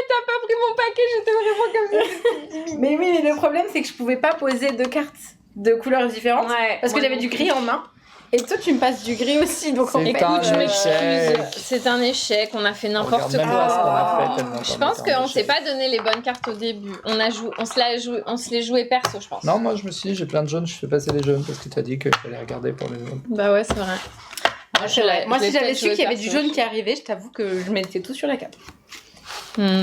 T'as pas pris mon paquet, j'étais vraiment comme ça. Mais oui, mais le problème, c'est que je pouvais pas poser 2 cartes de couleurs différentes. Ouais. Parce que j'avais du gris en main. Et toi, tu me passes du gris aussi. Donc en C'est fait, un je m'excuse. échec. C'est un échec, on a fait n'importe Regarde même quoi. pas ce qu'on a fait tellement Je qu'on pense était en qu'on s'est échec. pas donné les bonnes cartes au début. On se les jouait perso, je pense. Non, moi je me suis dit, j'ai plein de jaunes, je fais passer les jaunes parce que t'as dit qu'il fallait regarder pour les jaunes. Bah ouais, c'est vrai. c'est vrai. Moi, Je l'ai si j'avais peut-être su joué qu'il y avait du perso. jaune qui arrivait, je t'avoue que je mettais tout sur la carte.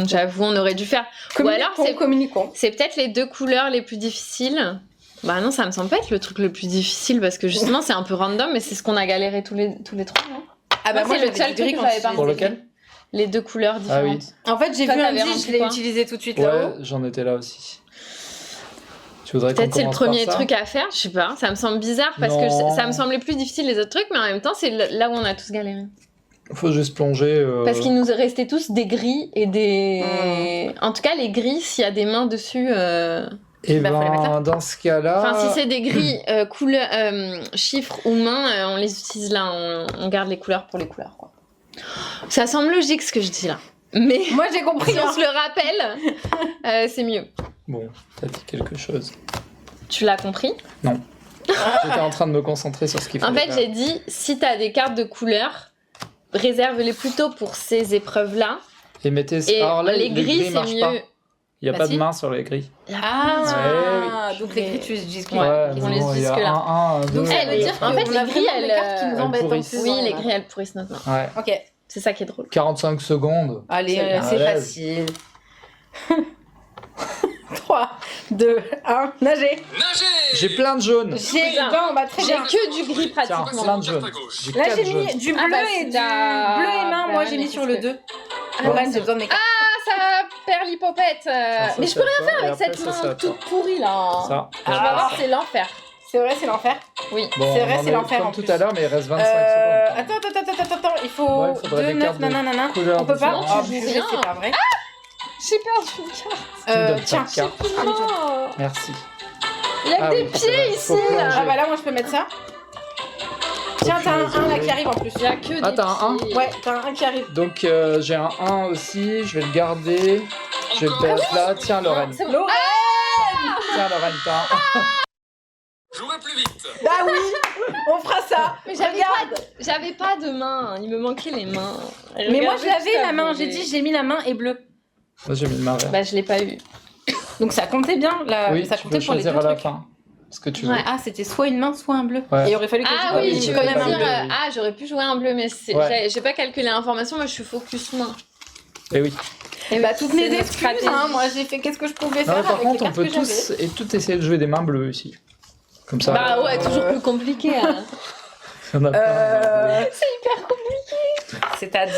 J'avoue, on aurait dû faire. Ou alors, Communiquons. c'est peut-être les 2 couleurs les plus difficiles. Bah non, ça me semble pas être le truc le plus difficile parce que justement, c'est un peu random, mais c'est ce qu'on a galéré tous les 3, non Ah bah moi, c'est le j'avais seul du truc gris que quand j'avais pas Pour C'était- lequel Les 2 couleurs Ah oui. différentes. En fait, j'ai Toi, vu un t'avais 10, rempli je l'ai quoi utilisé tout de suite Ouais, là-haut. j'en étais là aussi. Tu voudrais qu'on Peut-être c'est le commence par premier ça truc à faire, je sais pas. Ça me semble bizarre parce que Non. ça me semblait plus difficile les autres trucs, mais en même temps, c'est là où on a tous galéré. Faut juste plonger. Parce qu'il nous restait tous des gris et des. En tout cas, les gris, s'il y a des mains dessus. Et Bah, faut les mettre ben, dans ce cas-là. Enfin, si c'est des gris, couleurs, chiffres ou mains, on les utilise là. On garde les couleurs pour les couleurs, quoi. Ça semble logique ce que je dis là. Mais Moi, j'ai compris. si on se le rappelle, c'est mieux. Bon, t'as dit quelque chose. Tu l'as compris? J'étais en train de me concentrer sur ce qu'il En fallait fait, faire. j'ai dit si t'as des cartes de couleurs, réserve-les plutôt pour ces épreuves-là. Et mettez. Et Alors là, les gris, c'est marchent pas. mieux. Il n'y a Bah pas si. de main sur les gris. Ah, Ouais, donc les gris, tu les utilises Ouais, que on les non, il y utilise a que là. un, 2. Donc, ça Elle veut dire en que fait, on les a gris, vraiment elles, des cartes qui nous elles embêtent en pourrissent. plus. Oui, les Voilà. gris, elles pourrissent notre main. Ouais. Ok. C'est ça qui est drôle. 45 secondes. Allez, C'est c'est bien. facile. 3, 2, 1, nager. Nager J'ai plein de jaunes. J'ai bien. bon, bah très J'ai bien. que du gris Tiens, pratiquement. plein de jaunes. Carte à gauche. J'ai Là, 4 j'ai jaunes. mis du bleu Ah bah, et c'est du la- bleu et main. bah Moi, ouais, j'ai mais mis sur qu'est-ce le que- 2. Ah, Là, ouais, j'ai besoin de mes cartes. Ah, ça perd l'hypopète. Ça, Mais je peux rien c'est à toi, faire et avec après, cette ça, main c'est à toi. toute pourrie là. Ça. Tu vas voir, c'est l'enfer. C'est vrai, c'est l'enfer. Oui. Bon, C'est vrai, on en c'est est l'enfer, comme en tout plus. à l'heure, mais il reste 25 secondes. Attends, il faut Ouais, il faudrait 2, des 9, cartes de nanana. couleurs On peut pas. différentes. Oh, Tu joues purée, rien. c'est pas vrai. J'ai perdu une carte. Tu me donnes Tiens. ta carte. Oh. Merci. Il y a Ah que oui, des c'est vrai, pieds faut ici là. plonger. Ah bah là, moi, je peux mettre ça. Tiens, t'as un 1 là qui arrive en plus. Il y a que des Ah, t'as un pieds. Ouais, t'as un 1 qui arrive. Donc j'ai un 1 aussi, je vais le garder. Je vais le mettre là. Tiens Lorraine. C'est bon. Lorraine. Tiens Lorraine, t'as un 1. Jouez plus vite. Bah oui, on fera ça. Mais Regarde. j'avais pas de main, il me manquait les mains. Mais moi, je Regardez l'avais tout la ça, main. vous J'ai les- dit, j'ai mis la main et bleu. Moi j'ai mis le main vert. Bah je l'ai pas eu. Donc ça comptait bien. Oui, Ça tu peux comptait pour les deux choisir à la trucs. fin. ce que tu veux. Ouais. Ah, c'était soit une main, soit un bleu. Ouais. Et il aurait fallu que Ah je oui, oui, tu j'ai veux quand même un dire. bleu, bleu. oui. Ah, j'aurais pu jouer un bleu, mais Ouais. j'ai pas calculé l'information, moi je suis focus main. Et oui. Et Bah, oui, toutes c'est mes notre excuses, stratégie. hein. Moi, j'ai fait qu'est-ce que je pouvais Non, faire mais par avec contre, les on cartes peut que j'avais. tous et toutes essayer de jouer des mains bleues ici. Comme ça. Bah ouais, toujours plus compliqué. Hein. on a plein de- C'est-à-dire,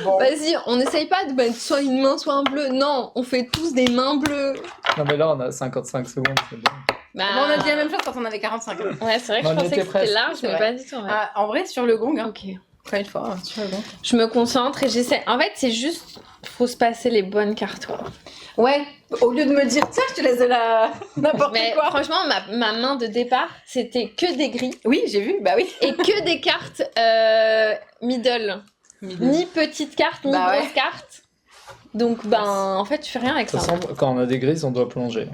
bon. Vas-y, on n'essaye pas de mettre soit une main, soit un bleu. Non, on fait tous des mains bleues. Non, mais là, on a 55 secondes. C'est bon. Bah, Bon, on a dit la même chose quand on avait 45. Ouais, c'est vrai que On je pensais était que c'était presque. large, C'est mais vrai. pas du tout. Ouais. Ah, en vrai, sur le gong, hein. Ok. Encore une fois, sur le gong. Je me concentre et j'essaie. En fait, c'est juste, faut se passer les bonnes cartes, quoi. Ouais, au lieu de me dire, tiens, je te laisse de la. N'importe Mais quoi. franchement, ma main de départ, c'était que des gris Oui, j'ai vu, bah oui. et que des cartes middle. Ni petites cartes, ni Bah ouais. grosses cartes. Donc, ben, en fait, tu fais rien avec De toute ça. façon, quand on a des grises, on doit plonger.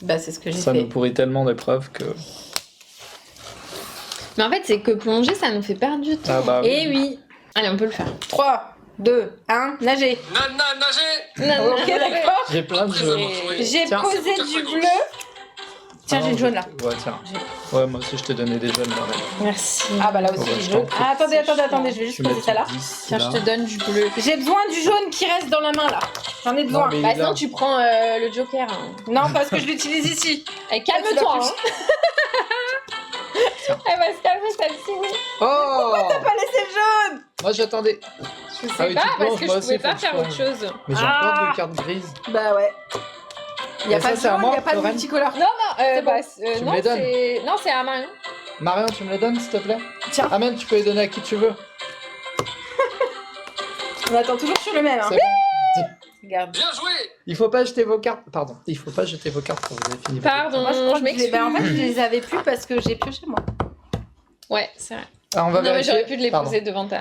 Bah, c'est ce que j'ai Ça fait. nous pourrit tellement d'épreuves que. Mais en fait, c'est que plonger, ça nous fait perdre du temps. Ah bah. Et oui. Allez, on peut le faire. 3, 2, 1, nager. Nana, nager. Non, Ok, d'accord. J'ai plein de jeux. J'ai Tiens. posé Carte à du gauche. bleu. Tiens, j'ai une jaune là. Ouais, tiens. Ouais, moi aussi, je t'ai donné des jaunes. là. Merci. Ah bah là Oh, aussi, bah, du je jaune. t'en prie. Ah, attendez, C'est attendez, je vais Tu juste mets poser ça là. 10, Tiens, là. je te donne du bleu. J'ai besoin du jaune qui reste dans la main là. J'en ai besoin. Non, mais- Bah, là. sinon, tu prends le joker. Hein. Non, parce que je l'utilise ici. Eh, tu calme-toi. l'as Hein. Elle va se calmer, celle-ci, oui. Oh T'as pas laissé le jaune. Moi, j'attendais. Je sais Ah oui, pas, tu parce plonges, que moi je aussi, pouvais faut pas que je faire plonge. autre chose. Mais j'ai Ah. encore deux cartes grises. Bah ouais. Il y a Et pas ça, de c'est à jaune, moi, il y a pas de Lorraine multicolore. Non, non, C'est bon. Tu me non, les donnes. c'est... Non, c'est à Marion. Marion, tu me les donnes, s'il te plaît Tiens. Amel, tu peux les donner à qui tu veux. On attend toujours sur le même. Hein. C'est bon. Regarde. Bien joué. Il faut pas jeter vos cartes. Pardon. Il faut pas jeter vos cartes quand vous avez fini. vos Pardon, Moi, je crois je que m'excuse. bah, en fait, je les avais plus parce que j'ai pioché moi. Ouais, c'est vrai. cartes. Ah, on va Non, mais vérifier. j'aurais pu les Pardon. poser devant toi.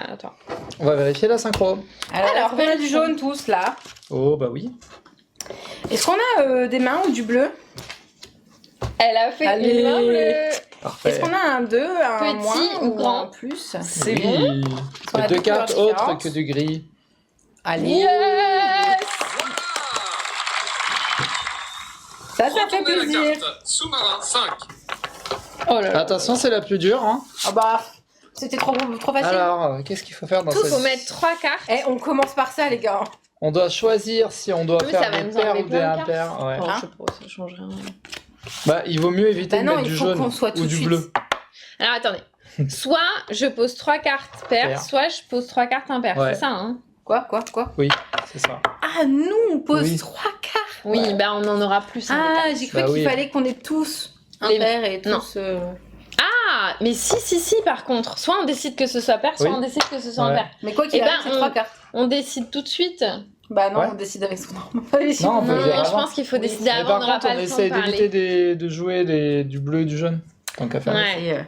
On va vérifier la synchro. Alors, on a vérifie. du jaune tous là. Oh, bah oui. Est-ce qu'on a des mains ou du bleu? Elle a fait Allez. une main bleue. Parfait. Est-ce qu'on a un 2, un Petit moins ou grand un plus? C'est Oui. bon. On a Et deux deux cartes couleurs autres différentes. que du gris. Allez. Yes. Ça fait Retournez la plaisir. carte. Sous-marin 5. Oh là là. Attention, c'est la plus dure. Hein. Ah bah, c'était trop facile. Alors, qu'est-ce qu'il faut faire dans Il cette... faut mettre 3 cartes. Eh, on commence par ça, les gars. On doit choisir si on doit Oui, ça faire va des nous paires enlever ou des plein de cartes. impairs. Ouais. Oh, Hein je sais pas, ça change rien. Bah, il vaut mieux éviter Bah de non, mettre il du faut jaune qu'on soit tout ou de du suite. bleu. Alors attendez. Soit je pose 3 cartes paires, Paires. soit je pose 3 cartes impaires. Ouais. C'est ça, hein? Quoi? Oui, c'est ça. Ah, nous, on pose Oui. 3 cartes. Oui, bah on en aura plus. hein, des Ah, cartes. j'ai cru Bah qu'il oui. fallait qu'on ait tous un Les- paire et Non. tous... Ah, mais si, par contre. Soit on décide que ce soit paire, soit Oui. on décide que ce soit Ouais. impair. Mais quoi qu'il Eh ben, arrive, c'est 3 cartes. On décide tout de suite. Bah non, Ouais. on décide avec son nom. Pas les Non, on peut Non, le dire je avant. pense qu'il faut Oui. décider Mais avant, par on n'aura contre, pas on le temps essaie de parler. d'éviter de jouer du bleu et du jaune. Tant qu'à faire. Ouais.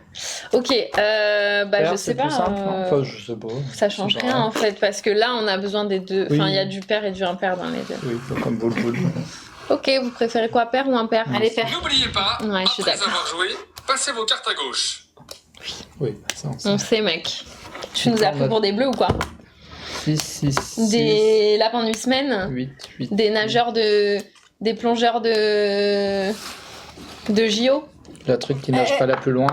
Ok, bah Paire, je c'est sais pas. plus simple, non Enfin, je sais pas. Ça change Je sais rien pas. en fait, parce que là on a besoin des deux. Oui. Enfin, il y a du pair et du impair dans les deux. Oui, comme boule boule. Ok, vous préférez quoi, pair ou impair? Allez, paire. N'oubliez pas, Ouais, je suis après d'accord. avoir joué, passez vos cartes à gauche. Oui, ça on sait. On sait, mec. Tu nous as pris pour des bleus ou quoi? 6, 6, Des lapins de 8 semaines? 8. Des nageurs de. Des plongeurs de. De JO? La truc qui nage pas la plus loin.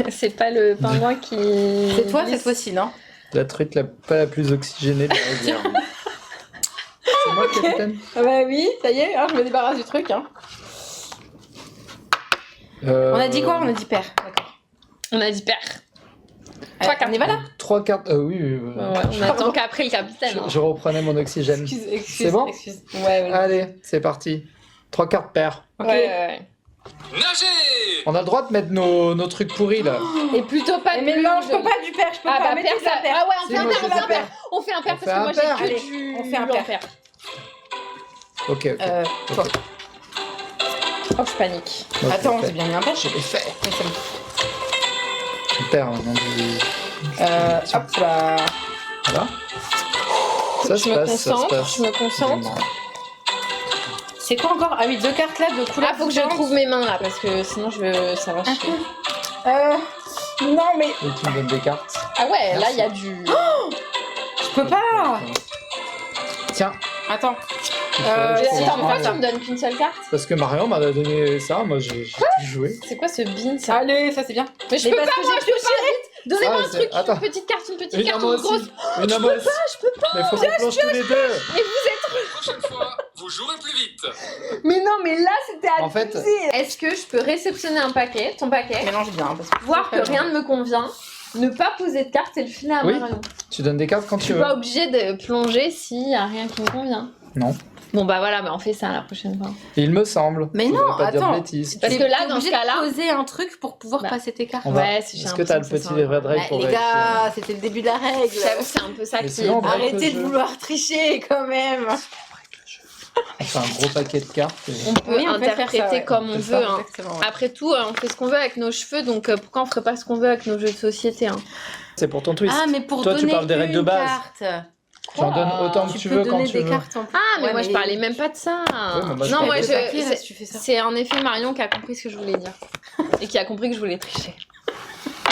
C'est pas le pingouin qui. C'est toi cette glisse. fois-ci, non? La truc pas la plus oxygénée de la rivière. C'est moi le capitaine Ah bah oui, ça y est, hein, je me débarrasse du truc. Hein. On a dit quoi? On a dit paire. D'accord. On a dit pair. Allez, cartes. on y va là? 3 cartes. Oui, oui. Ouais, on attend qu'après le capitaine. hein. Je reprenais mon oxygène. Excuse. C'est bon Excuse. Ouais. Allez, c'est parti. 3 cartes paires. Ok. Ouais. Nagez. On a le droit de mettre nos trucs pourris là. Et plutôt pas de Mais bleu, non, je jaune. peux pas du paire, je peux Ah pas. bah Mettez pair, de la ça. paire. Ah ouais, on Si, fait un moi, pair, je on fait fais un pair. pair. On fait un pair On parce fait que un moi pair. j'ai Allez, que du. on fait un pair. Ok. Toi. Oh, je panique. Moi, je Attends, l'ai j'ai fait. bien mis un paire. Je l'ai fait. Oui, c'est bon. Je perds maintenant du. Hop là. Voilà. Ça Je se me passe, ça se concentre, passe. je me concentre. C'est quoi encore? Ah oui, 2 cartes là de couleur. Ah, faut que je trouve mes mains là parce que sinon ça va chier. Non, mais Et tu me donnes des cartes. Ah ouais, là Merci. il y a du. je peux pas. Tiens, Attends. Il faudrait que je attends, commence Pourquoi Marion. tu me donnes qu'une seule carte? Parce que Marion m'a donné ça, moi j'ai joué. C'est quoi ce bean ça? Allez, ça c'est bien. Mais je Mais peux parce pas, que moi j'ai je peux pas! Donnez-moi Ah, un truc, attends. une petite carte, une Une à grosse. moi aussi. Une à moi aussi. Je peux pas! Mais faut qu'on plonge tous les deux. La prochaine fois, vous jouerez plus vite. Mais non, mais là c'était En fait, Est-ce que je peux réceptionner ton paquet, Mélange bien. Parce que voir que rien ne me convient, ne pas poser de carte et le filer à Oui. Marion? tu donnes des cartes quand Je tu suis veux. pas obligée de plonger s'il y a rien qui me convient. Non. Bon bah voilà, bah on fait ça la prochaine fois. Il me semble. Mais Je non, voudrais pas dire de attends. bêtises. Parce que là, dans ce T'es cas-là- obligé de poser un truc pour pouvoir Bah. passer tes cartes. On va- Ouais, si j'ai Est-ce que t'as le l'impression que petit ça livret de va. règles Ouais, pour les vérifier gars, c'était le début de la règle. J'avoue, c'est un peu ça Mais qui sinon, on va- Arrêtez break de le jeu. vouloir tricher quand même. On fait un gros paquet de cartes. et- On peut Oui, on peut faire interpréter ça, ouais. comme On on peut veut. ça, Hein. Exactement. ouais. Après tout, on fait ce qu'on veut avec nos cheveux, donc pourquoi on ferait pas ce qu'on veut avec nos jeux de société hein? C'est pour ton twist. Ah, mais pour Toi, tu donner parles des règles de une base. carte. Tu en donnes autant que tu peux veux quand donner tu des veux. cartes en plus. Ah, mais Ouais, moi je parlais même pas de ça. mais moi, je non, parlais moi de je. paquet, là, si tu fais ça. C'est en effet Marion qui a compris ce que je voulais dire. Et qui a compris que je voulais tricher.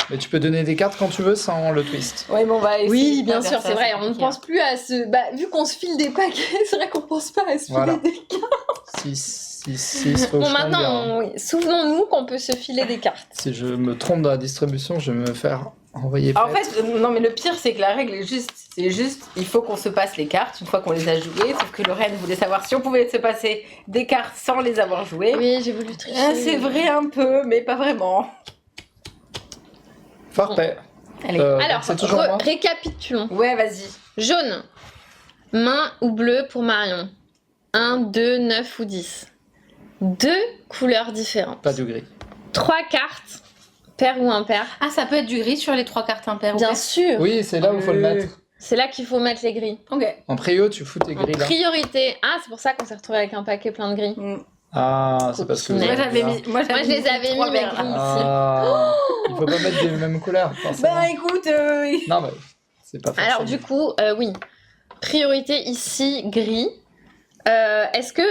Mais tu peux donner des cartes quand tu veux sans le twist. Ouais, bon, on va essayer. Oui, de bien pas sûr, faire ça, c'est vrai. On ne compliqué, pense plus à se. Bah, vu qu'on se file des paquets, c'est vrai qu'on pense pas à se filer Voilà. des cartes. 6, faut que Bon, je maintenant, regarde. oui, souvenons-nous qu'on peut se filer des cartes. Si je me trompe dans la distribution, je vais me faire envoyer En paître. fait, non, mais le pire, c'est que la règle est juste. C'est juste, il faut qu'on se passe les cartes une fois qu'on les a jouées. Sauf que Lorraine voulait savoir si on pouvait se passer des cartes sans les avoir jouées. Oui, j'ai voulu tricher. Ah, c'est vrai un peu, mais pas vraiment. Parfait. Allez. Alors, c'est toujours moi. récapitulons. Ouais, vas-y. Jaune, main ou bleu pour Marion. 1, 2, 9 ou 10. 2 couleurs différentes. Pas du gris. 3 cartes, pair ou impair. Ah, ça peut être du gris sur les 3 cartes impaires. Bien sûr, Oui, c'est là où il faut le mettre. c'est là qu'il faut mettre les gris. Ok. En prio, tu fous tes En gris là. priorité. Ah, c'est pour ça qu'on s'est retrouvé avec un paquet plein de gris. Ah, c'est parce que. vous Moi, Moi, avez j'avais là. mis. Moi, je les avais mis, trois mes verts. gris. Ah, il faut pas mettre des mêmes couleurs, forcément. Bah écoute, Non, mais c'est pas forcément. Alors du coup, oui. Priorité ici, gris. Est-ce que...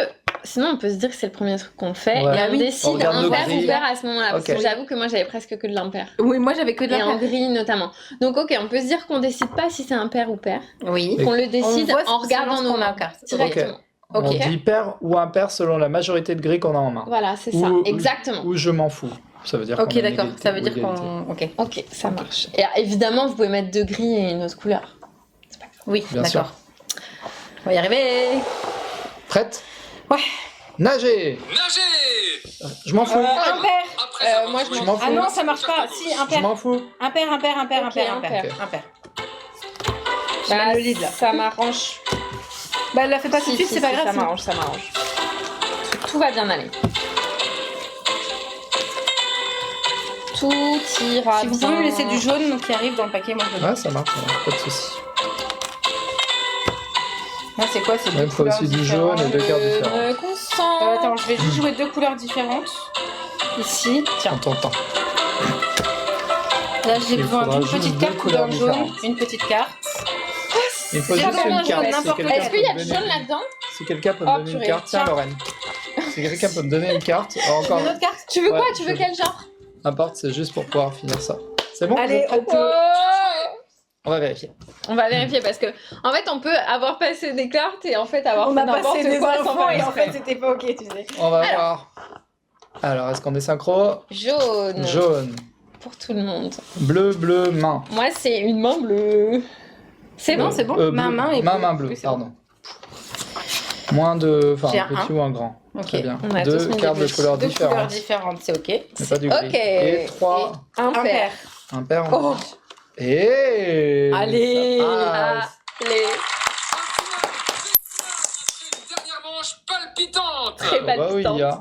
Sinon, on peut se dire que c'est le premier truc qu'on fait. Ouais. Et Ah on oui. décide On regarde nos impair gris. ou pair à ce moment-là. Parce Ok. que j'avoue que moi, j'avais presque que de l'impair. oui, moi j'avais que de Et la en gris notamment. Donc ok, on peut se dire qu'on décide pas si c'est un pair ou pair. Oui. Et Qu'on le décide voit en regardant selon ce nos qu'on a en mains. carte. Directement. On Ok. dit pair ou impair selon la majorité de gris qu'on a en main. Voilà, c'est ça. Exactement. Ou je m'en fous. Ça veut dire Ok, qu'on a une d'accord. égalité Ça veut ou dire égalité. qu'on. Ok. Ok, ça marche. Et évidemment, vous pouvez mettre 2 gris et une autre couleur. Oui, Bien sûr. d'accord. On va y arriver. Prête? Ouais. Nager! Nagez! Je m'en fous. Impair. Après avoir moi, joué, je m'en fous. Ah non, ça marche pas. Si, Je impair. m'en fous. Impair, impair, impair, Ok, impair, impair. impair. Impair. Bah, le lead, là. ça m'arrange. Bah, elle l'a fait pas tout de Si, suite, si, c'est pas si, grave. Ça sinon. m'arrange, ça m'arrange. Tout va bien aller. Tout ira Si vous bien. pouvez me laisser du jaune qui arrive dans le paquet, moi je veux. Ouais, ça marche, pas de soucis. Là, c'est quoi? C'est Même deux faut couleurs aussi du jaune et différentes. deux cartes différentes. Me concentre. Attends, je vais juste jouer 2 couleurs différentes. Ici, tiens. En ton temps. Là, j'ai Il besoin faudra d'une juste petite deux carte couleurs couleur jaune, différentes. une petite carte. Il faut C'est juste pas une jaune, carte. n'importe Si lequel. Est-ce qu'il y a quelqu'un du peut me jaune donner- là-dedans? Si quelqu'un peut me Oh, donner une purée, carte, tiens tiens. Lorraine. Si quelqu'un peut me donner une carte, encore Une autre carte? Tu veux quoi? Ouais, Tu veux je- quel genre? n'importe, c'est juste pour pouvoir finir ça. C'est bon? Allez, vous êtes on prêts peut. On va vérifier. On va vérifier parce que en fait on peut avoir passé des cartes et en fait avoir On fait a n'importe passé des quoi sans infos faire et en exprès. fait, c'était pas ok, tu sais. On va voir. Alors, est-ce qu'on est synchro? Jaune Jaune. pour tout le monde. Bleu, bleu, main. Moi c'est une main bleue. C'est bon, c'est bon. bleu. Main et main, bleu. main bleu, Oui, c'est bon. pardon. Moins de. Enfin, J'ai un un petit ou un grand. Ok. Très bien. On a tous Deux mis des cartes de petits. couleurs 2 couleurs différentes. différentes, c'est ok. Mais pas du gris. Ok. Et 3 Impair. impairs. Oh. Et. Allez. Ah, Allez. Une dernière manche palpitante. Très bah oui, il y a.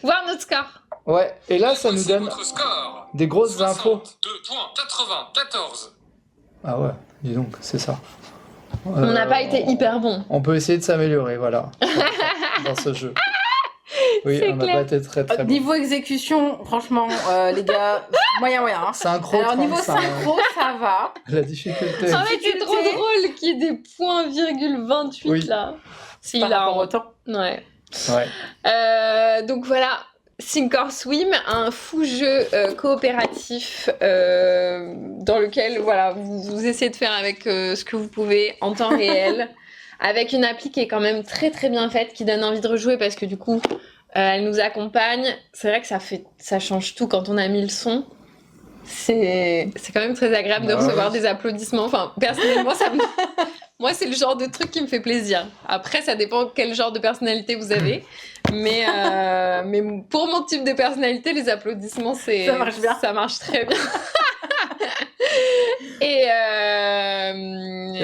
Voir notre score. Ouais, et là, ça nous Voici donne votre score. des grosses infos. 2.94. Ah ouais, dis donc, c'est ça. On n'a pas été hyper bon. On peut essayer de s'améliorer, voilà, dans ce jeu. Oui, C'est on n'a clair. pas été très très bon. Niveau exécution, franchement, les gars, moyen. Hein. Synchro Alors, niveau 35. synchro, ça va. La difficulté. En fait, c'est trop difficulté. drôle qu'il y ait des points virgule 28 Oui. là. Si, Par là. rapport au temps. Ouais. Ouais. Donc voilà, Sink or Swim, un fou jeu coopératif dans lequel voilà, vous essayez de faire avec ce que vous pouvez en temps réel, avec une appli qui est quand même très très bien faite, qui donne envie de rejouer parce que du coup, elle nous accompagne. C'est vrai que ça change tout quand on a mis le son. C'est quand même très agréable de recevoir des applaudissements. Enfin, personnellement, moi, c'est le genre de truc qui me fait plaisir. Après, ça dépend quel genre de personnalité vous avez. Mais pour mon type de personnalité, les applaudissements, Ça marche bien. Ça marche très bien. Et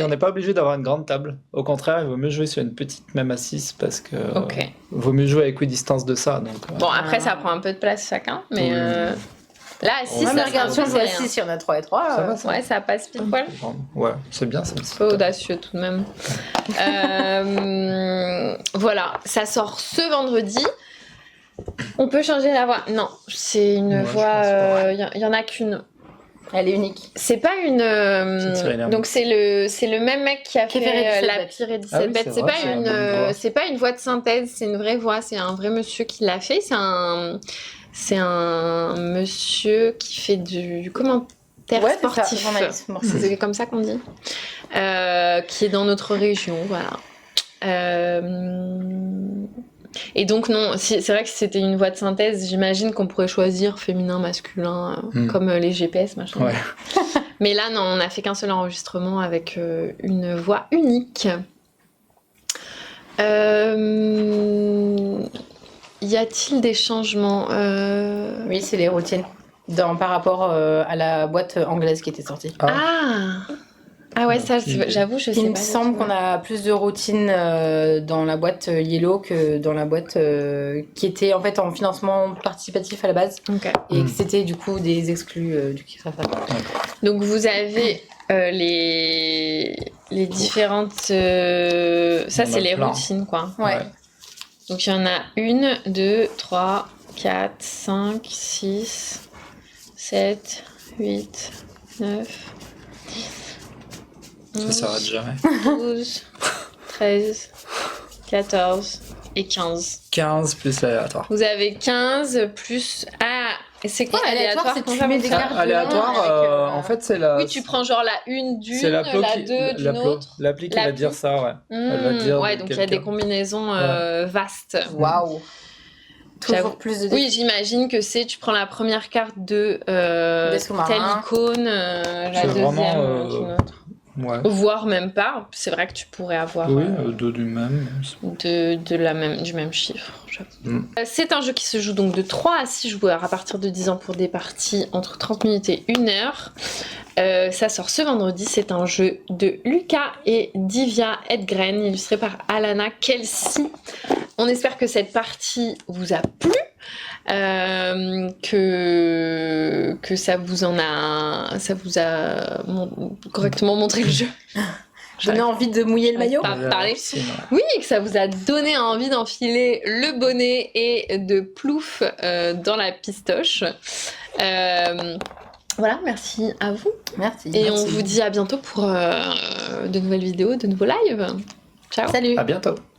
on n'est pas obligé d'avoir une grande table. Au contraire, il vaut mieux jouer sur une petite, même à 6, parce que vaut mieux jouer à équidistance de ça. Donc, bon, après, ça prend un peu de place chacun, mais là, à 6, ça regarde si on joue à rien. 6, si on a 3 et 3. Ça va, ça. Ouais, ça passe pile poil. Ouais, c'est bien. C'est un peu audacieux tout de même. Voilà, ça sort ce vendredi. On peut changer la voix. Non, c'est une voix. Il y en a qu'une. Elle est unique. C'est pas une. Donc c'est le même mec qui a fait La Pire 17 bêtes. C'est pas une voix de synthèse, c'est une vraie voix. C'est un vrai monsieur qui l'a fait. C'est un monsieur qui fait du commentaire sportif. C'est comme ça qu'on dit. Qui est dans notre région, voilà. Et donc non, c'est vrai que si c'était une voix de synthèse, j'imagine qu'on pourrait choisir féminin, masculin, comme les GPS, machin. Ouais. Mais là, non, on n'a fait qu'un seul enregistrement avec une voix unique. Y a-t-il des changements Oui, c'est les routines. Par rapport à la boîte anglaise qui était sortie. Ah ouais, ça, j'avoue, je sais pas. Il me semble qu'on a plus de routines dans la boîte Yellow que dans la boîte qui était en fait en financement participatif à la base. Okay. Et que c'était du coup des exclus du Kickstarter. Donc vous avez les différentes... ça, c'est les routines, quoi. Ouais. Donc il y en a 1, 2, 3, 4, 5, 6, 7, 8, 9... Ça s'arrête jamais. 12, 13, 14 et 15. 15 plus l'aléatoire. Vous avez 15 plus... Ah, et c'est quoi aléatoire? C'est tu mets des cartes aléatoire, en fait, c'est la... Oui, tu prends genre la 1 d'une, c'est la 2 d'une autre. L'appli qui va dire ça, ouais. Elle va dire ouais, donc il y a des combinaisons vastes. Waouh. Toujours plus de... Oui, j'imagine que tu prends la première carte de telle icône, la deuxième d'une autre. Ouais. Voire même pas. C'est vrai que tu pourrais avoir du même du même chiffre. C'est un jeu qui se joue donc de 3 à 6 joueurs à partir de 10 ans pour des parties entre 30 minutes et 1 heure. Ça sort ce vendredi. C'est un jeu de Lucas et Divya Edgren, illustré par Alana Kelsey. On espère que cette partie vous a plu. Que ça vous a correctement montré le jeu. Donné envie de mouiller le maillot. Oui, que ça vous a donné envie d'enfiler le bonnet et de plouf dans la pistoche. Voilà, merci à vous. Merci. Et on vous dit à bientôt pour de nouvelles vidéos, de nouveaux lives. Ciao. Salut. À bientôt.